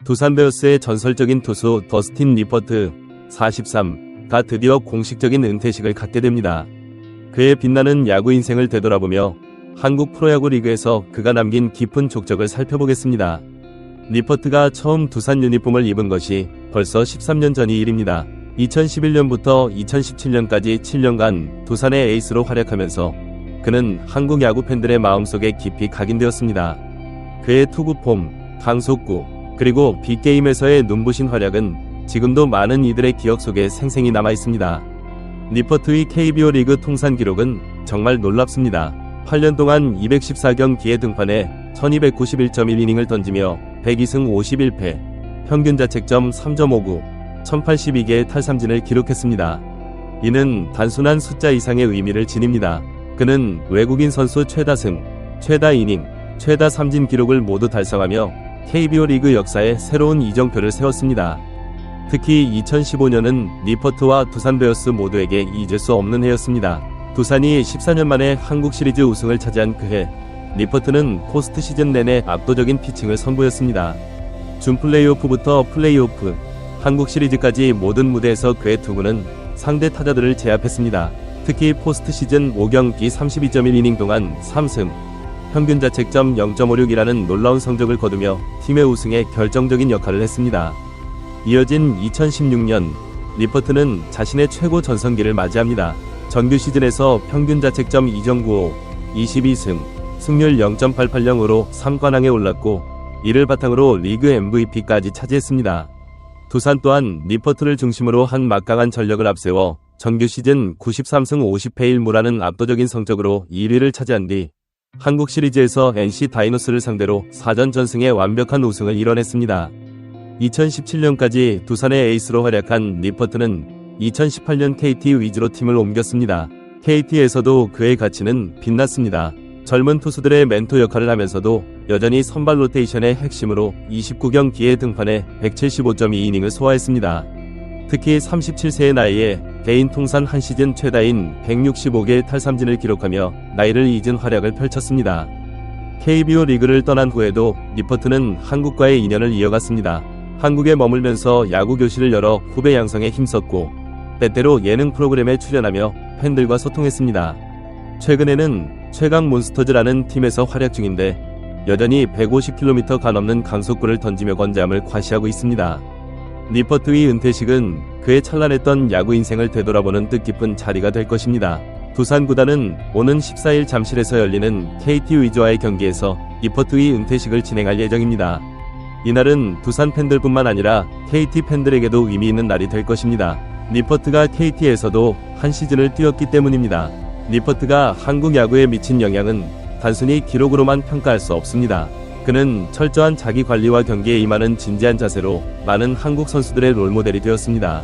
두산 베어스의 전설적인 투수 더스틴 리퍼트 43가 드디어 공식적인 은퇴식을 갖게 됩니다. 그의 빛나는 야구 인생을 되돌아보며 한국 프로야구 리그에서 그가 남긴 깊은 족적을 살펴보겠습니다. 리퍼트가 처음 두산 유니폼을 입은 것이 벌써 13년 전의 일입니다. 2011년부터 2017년까지 7년간 두산의 에이스로 활약하면서 그는 한국 야구 팬들의 마음속에 깊이 각인되었습니다. 그의 투구 폼, 강속구, 그리고 빅게임에서의 눈부신 활약은 지금도 많은 이들의 기억 속에 생생히 남아있습니다. 리퍼트의 KBO 리그 통산 기록은 정말 놀랍습니다. 8년 동안 214경기에 등판해 1291.1이닝을 던지며 102승 51패, 평균 자책점 3.59, 1082개의 탈삼진을 기록했습니다. 이는 단순한 숫자 이상의 의미를 지닙니다. 그는 외국인 선수 최다 승, 최다 이닝, 최다 삼진 기록을 모두 달성하며 KBO 리그 역사에 새로운 이정표를 세웠습니다. 특히 2015년은 리퍼트와 두산 베어스 모두에게 잊을 수 없는 해였습니다. 두산이 14년 만에 한국 시리즈 우승을 차지한 그해, 리퍼트는 포스트 시즌 내내 압도적인 피칭을 선보였습니다. 준 플레이오프부터 플레이오프, 한국 시리즈까지 모든 무대에서 그의 투구는 상대 타자들을 제압했습니다. 특히 포스트 시즌 5경기 32.1이닝 동안 3승, 평균 자책점 0.56이라는 놀라운 성적을 거두며 팀의 우승에 결정적인 역할을 했습니다. 이어진 2016년, 리퍼트는 자신의 최고 전성기를 맞이합니다. 정규 시즌에서 평균 자책점 2.95, 22승, 승률 0.880으로 3관왕에 올랐고 이를 바탕으로 리그 MVP까지 차지했습니다. 두산 또한 리퍼트를 중심으로 한 막강한 전력을 앞세워 정규 시즌 93승 50패 1무라는 압도적인 성적으로 1위를 차지한 뒤 한국 시리즈에서 NC 다이노스를 상대로 4전 전승의 완벽한 우승을 이뤄냈습니다. 2017년까지 두산의 에이스로 활약한 리퍼트는 2018년 KT 위즈로 팀을 옮겼습니다. KT에서도 그의 가치는 빛났습니다. 젊은 투수들의 멘토 역할을 하면서도 여전히 선발 로테이션의 핵심으로 29경기에 등판해 175.2이닝을 소화했습니다. 특히 37세의 나이에 개인 통산 한 시즌 최다인 165개의 탈삼진을 기록하며 나이를 잊은 활약을 펼쳤습니다. KBO 리그를 떠난 후에도 리퍼트는 한국과의 인연을 이어갔습니다. 한국에 머물면서 야구 교실을 열어 후배 양성에 힘썼고 때때로 예능 프로그램에 출연하며 팬들과 소통했습니다. 최근에는 최강 몬스터즈라는 팀에서 활약 중인데 여전히 150km 가넘는 강속구를 던지며 건재함을 과시하고 있습니다. 리퍼트의 은퇴식은 그의 찬란했던 야구 인생을 되돌아보는 뜻깊은 자리가 될 것입니다. 두산 구단은 오는 14일 잠실에서 열리는 KT 위즈와의 경기에서 리퍼트의 은퇴식을 진행할 예정입니다. 이날은 두산 팬들뿐만 아니라 KT 팬들에게도 의미 있는 날이 될 것입니다. 리퍼트가 KT에서도 한 시즌을 뛰었기 때문입니다. 리퍼트가 한국 야구에 미친 영향은 단순히 기록으로만 평가할 수 없습니다. 그는 철저한 자기 관리와 경기에 임하는 진지한 자세로 많은 한국 선수들의 롤모델이 되었습니다.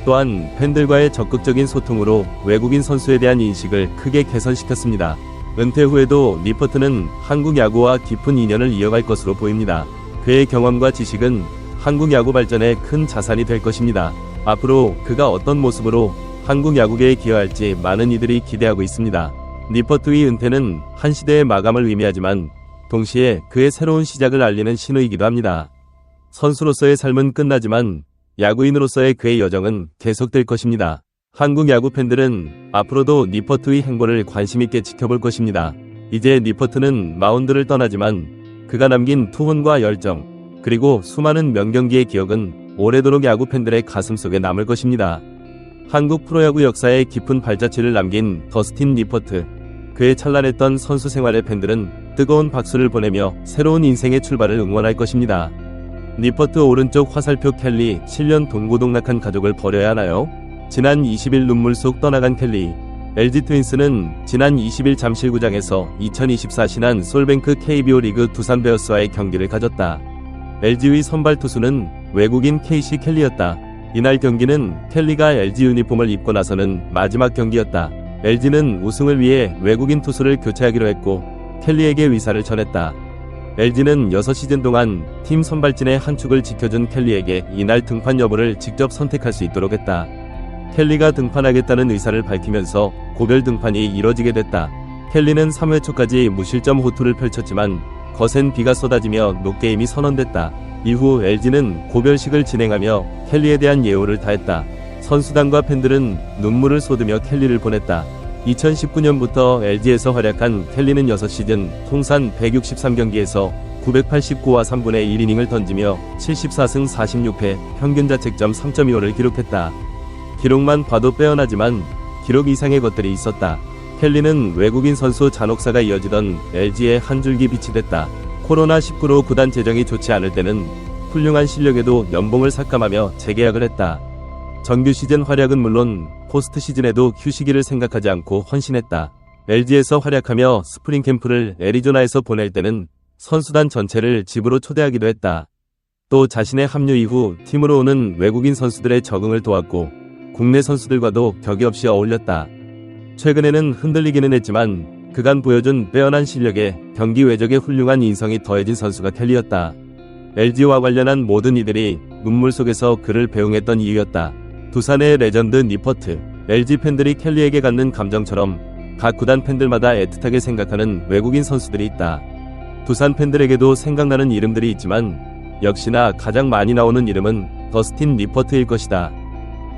또한 팬들과의 적극적인 소통으로 외국인 선수에 대한 인식을 크게 개선시켰습니다. 은퇴 후에도 리퍼트는 한국 야구와 깊은 인연을 이어갈 것으로 보입니다. 그의 경험과 지식은 한국 야구 발전에 큰 자산이 될 것입니다. 앞으로 그가 어떤 모습으로 한국 야구계에 기여할지 많은 이들이 기대하고 있습니다. 리퍼트의 은퇴는 한 시대의 마감을 의미하지만 동시에 그의 새로운 시작을 알리는 신호이기도 합니다. 선수로서의 삶은 끝나지만 야구인으로서의 그의 여정은 계속될 것입니다. 한국 야구 팬들은 앞으로도 리퍼트의 행보를 관심있게 지켜볼 것입니다. 이제 리퍼트는 마운드를 떠나지만 그가 남긴 투혼과 열정, 그리고 수많은 명경기의 기억은 오래도록 야구 팬들의 가슴속에 남을 것입니다. 한국 프로야구 역사에 깊은 발자취를 남긴 더스틴 리퍼트, 그의 찬란했던 선수 생활의 팬들은 뜨거운 박수를 보내며 새로운 인생의 출발을 응원할 것입니다. 리퍼트 오른쪽 화살표 켈리, 7년 동고동락한 가족을 버려야 하나요? 지난 20일 눈물 속 떠나간 켈리. LG 트윈스는 지난 20일 잠실구장에서 2024 신한 솔뱅크 KBO 리그 두산 베어스와의 경기를 가졌다. LG의 선발 투수는 외국인 케이시 켈리였다. 이날 경기는 켈리가 LG 유니폼을 입고 나서는 마지막 경기였다. LG는 우승을 위해 외국인 투수를 교체하기로 했고 켈리에게 위사를 전했다. LG는 6시즌 동안 팀 선발진의 한 축을 지켜준 켈리에게 이날 등판 여부를 직접 선택할 수 있도록 했다. 켈리가 등판하겠다는 의사를 밝히면서 고별 등판이 이뤄지게 됐다. 켈리는 3회 초까지 무실점 호투를 펼쳤지만 거센 비가 쏟아지며 노게임이 선언됐다. 이후 LG는 고별식을 진행하며 켈리에 대한 예우를 다했다. 선수단과 팬들은 눈물을 쏟으며 켈리를 보냈다. 2019년부터 LG에서 활약한 켈리는 6시즌 통산 163경기에서 989와 3분의 1이닝을 던지며 74승 46패, 평균 자책점 3.25를 기록했다. 기록만 봐도 빼어나지만 기록 이상의 것들이 있었다. 켈리는 외국인 선수 잔혹사가 이어지던 LG의 한 줄기 빛이 됐다. 코로나19로 구단 재정이 좋지 않을 때는 훌륭한 실력에도 연봉을 삭감하며 재계약을 했다. 정규 시즌 활약은 물론 포스트 시즌에도 휴식일을 생각하지 않고 헌신했다. LG에서 활약하며 스프링 캠프를 애리조나에서 보낼 때는 선수단 전체를 집으로 초대하기도 했다. 또 자신의 합류 이후 팀으로 오는 외국인 선수들의 적응을 도왔고 국내 선수들과도 격이 없이 어울렸다. 최근에는 흔들리기는 했지만 그간 보여준 빼어난 실력에 경기 외적의 훌륭한 인성이 더해진 선수가 켈리였다. LG와 관련한 모든 이들이 눈물 속에서 그를 배웅했던 이유였다. 두산의 레전드 니퍼트, LG 팬들이 켈리에게 갖는 감정처럼 각 구단 팬들마다 애틋하게 생각하는 외국인 선수들이 있다. 두산 팬들에게도 생각나는 이름들이 있지만 역시나 가장 많이 나오는 이름은 더스틴 니퍼트일 것이다.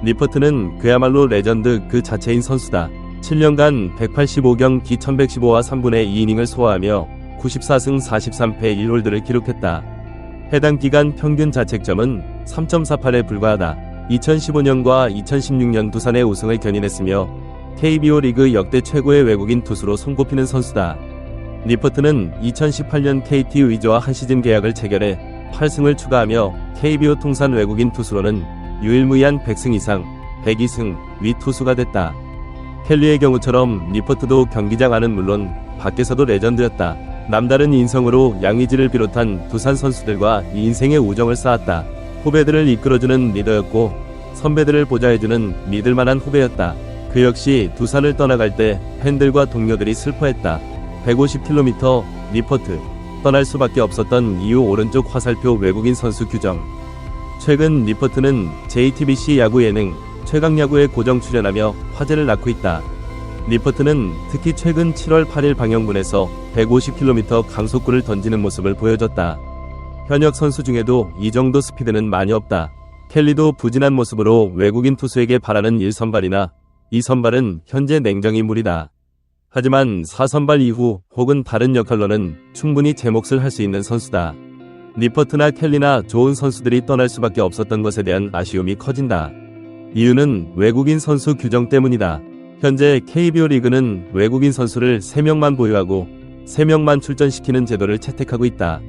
니퍼트는 그야말로 레전드 그 자체인 선수다. 7년간 185경기 1115와 3분의 2이닝을 소화하며 94승 43패 1홀드를 기록했다. 해당 기간 평균 자책점은 3.48에 불과하다. 2015년과 2016년 두산의 우승을 견인했으며 KBO 리그 역대 최고의 외국인 투수로 손꼽히는 선수다. 니퍼트는 2018년 KT 위즈와 한 시즌 계약을 체결해 8승을 추가하며 KBO 통산 외국인 투수로는 유일무이한 100승 이상, 102승 위 투수가 됐다. 켈리의 경우처럼 니퍼트도 경기장 안은 물론 밖에서도 레전드였다. 남다른 인성으로 양의지를 비롯한 두산 선수들과 인생의 우정을 쌓았다. 후배들을 이끌어주는 리더였고 선배들을 보좌해주는 믿을만한 후배였다. 그 역시 두산을 떠나갈 때 팬들과 동료들이 슬퍼했다. 150km 니퍼트 떠날 수밖에 없었던 이유 오른쪽 화살표 외국인 선수 규정. 최근 니퍼트는 JTBC 야구 예능 최강야구에 고정 출연하며 화제를 낳고 있다. 니퍼트는 특히 최근 7월 8일 방영분에서 150km 강속구를 던지는 모습을 보여줬다. 현역 선수 중에도 이 정도 스피드는 많이 없다. 켈리도 부진한 모습으로 외국인 투수에게 바라는 1선발이나 2선발은 현재 냉정히 무리다. 하지만 4선발 이후 혹은 다른 역할로는 충분히 제 몫을 할 수 있는 선수다. 니퍼트나 켈리나 좋은 선수들이 떠날 수밖에 없었던 것에 대한 아쉬움이 커진다. 이유는 외국인 선수 규정 때문이다. 현재 KBO 리그는 외국인 선수를 3명만 보유하고 3명만 출전시키는 제도를 채택하고 있다.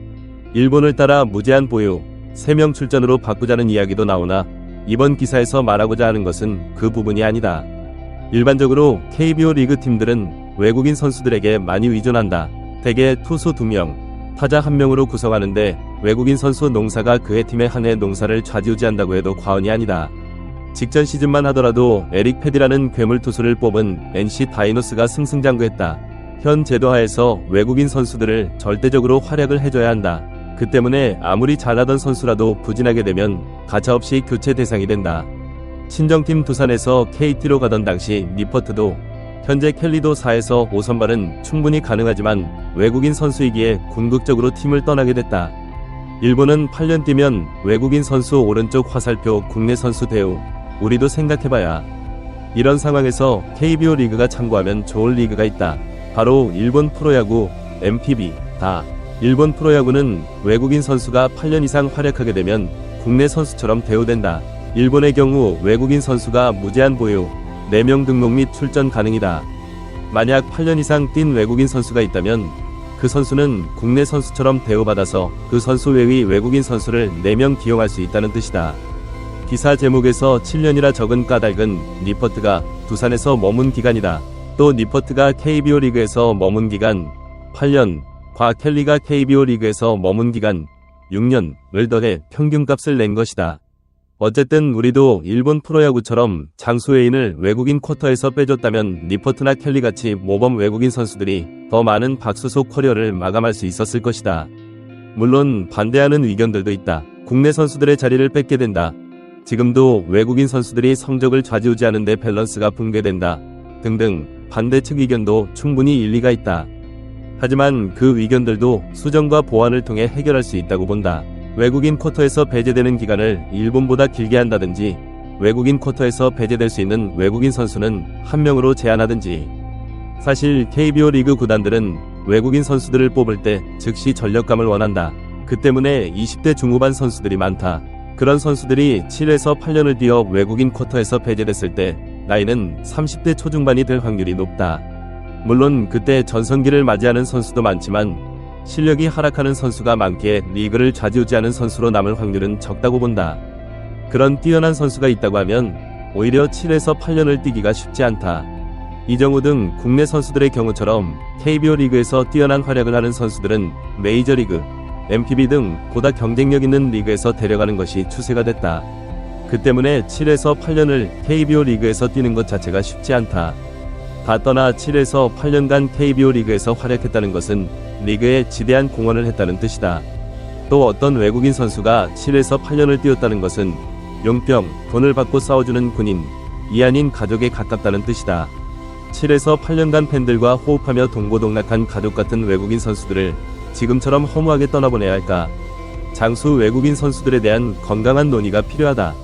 일본을 따라 무제한 보유, 3명 출전으로 바꾸자는 이야기도 나오나 이번 기사에서 말하고자 하는 것은 그 부분이 아니다. 일반적으로 KBO 리그 팀들은 외국인 선수들에게 많이 의존한다. 대개 투수 2명, 타자 1명으로 구성하는데 외국인 선수 농사가 그의 팀의 한 해 농사를 좌지우지한다고 해도 과언이 아니다. 직전 시즌만 하더라도 에릭 패디라는 괴물 투수를 뽑은 NC 다이노스가 승승장구했다. 현 제도 하에서 외국인 선수들을 절대적으로 활약을 해줘야 한다. 그 때문에 아무리 잘하던 선수라도 부진하게 되면 가차없이 교체 대상이 된다. 친정팀 두산에서 KT로 가던 당시 니퍼트도 현재 켈리도 4에서 5선발은 충분히 가능하지만 외국인 선수이기에 궁극적으로 팀을 떠나게 됐다. 일본은 8년 뛰면 외국인 선수 오른쪽 화살표 국내 선수 대우, 우리도 생각해봐야. 이런 상황에서 KBO 리그가 참고하면 좋을 리그가 있다. 바로 일본 프로야구, MPB, 다. 일본 프로야구는 외국인 선수가 8년 이상 활약하게 되면 국내 선수처럼 대우된다. 일본의 경우 외국인 선수가 무제한 보유, 4명 등록 및 출전 가능이다. 만약 8년 이상 뛴 외국인 선수가 있다면 그 선수는 국내 선수처럼 대우받아서 그 선수 외의 외국인 선수를 4명 기용할 수 있다는 뜻이다. 기사 제목에서 7년이라 적은 까닭은 니퍼트가 두산에서 머문 기간이다. 또 니퍼트가 KBO 리그에서 머문 기간 8년, 과 켈리가 KBO 리그에서 머문 기간 6년을 더해 평균값을 낸 것이다. 어쨌든 우리도 일본 프로야구처럼 장수회인을 외국인 쿼터에서 빼줬다면 니퍼트나 켈리같이 모범 외국인 선수들이 더 많은 박수속 커리어를 마감할 수 있었을 것이다. 물론 반대하는 의견들도 있다. 국내 선수들의 자리를 뺏게 된다. 지금도 외국인 선수들이 성적을 좌지우지하는 데 밸런스가 붕괴된다. 등등. 반대 측 의견도 충분히 일리가 있다. 하지만 그 의견들도 수정과 보완을 통해 해결할 수 있다고 본다. 외국인 쿼터에서 배제되는 기간을 일본보다 길게 한다든지, 외국인 쿼터에서 배제될 수 있는 외국인 선수는 한 명으로 제한하든지. 사실 KBO 리그 구단들은 외국인 선수들을 뽑을 때 즉시 전력감을 원한다. 그 때문에 20대 중후반 선수들이 많다. 그런 선수들이 7에서 8년을 뛰어 외국인 쿼터에서 배제됐을 때 나이는 30대 초중반이 될 확률이 높다. 물론 그때 전성기를 맞이하는 선수도 많지만 실력이 하락하는 선수가 많기에 리그를 좌지우지하는 선수로 남을 확률은 적다고 본다. 그런 뛰어난 선수가 있다고 하면 오히려 7에서 8년을 뛰기가 쉽지 않다. 이정우 등 국내 선수들의 경우처럼 KBO 리그에서 뛰어난 활약을 하는 선수들은 메이저리그, MPB 등 보다 경쟁력 있는 리그에서 데려가는 것이 추세가 됐다. 그 때문에 7에서 8년을 KBO 리그에서 뛰는 것 자체가 쉽지 않다. 다 떠나 7에서 8년간 KBO 리그에서 활약했다는 것은 리그에 지대한 공헌을 했다는 뜻이다. 또 어떤 외국인 선수가 7에서 8년을 뛰었다는 것은 용병, 돈을 받고 싸워주는 군인, 이 아닌 가족에 가깝다는 뜻이다. 7에서 8년간 팬들과 호흡하며 동고동락한 가족 같은 외국인 선수들을 지금처럼 허무하게 떠나보내야 할까? 장수 외국인 선수들에 대한 건강한 논의가 필요하다.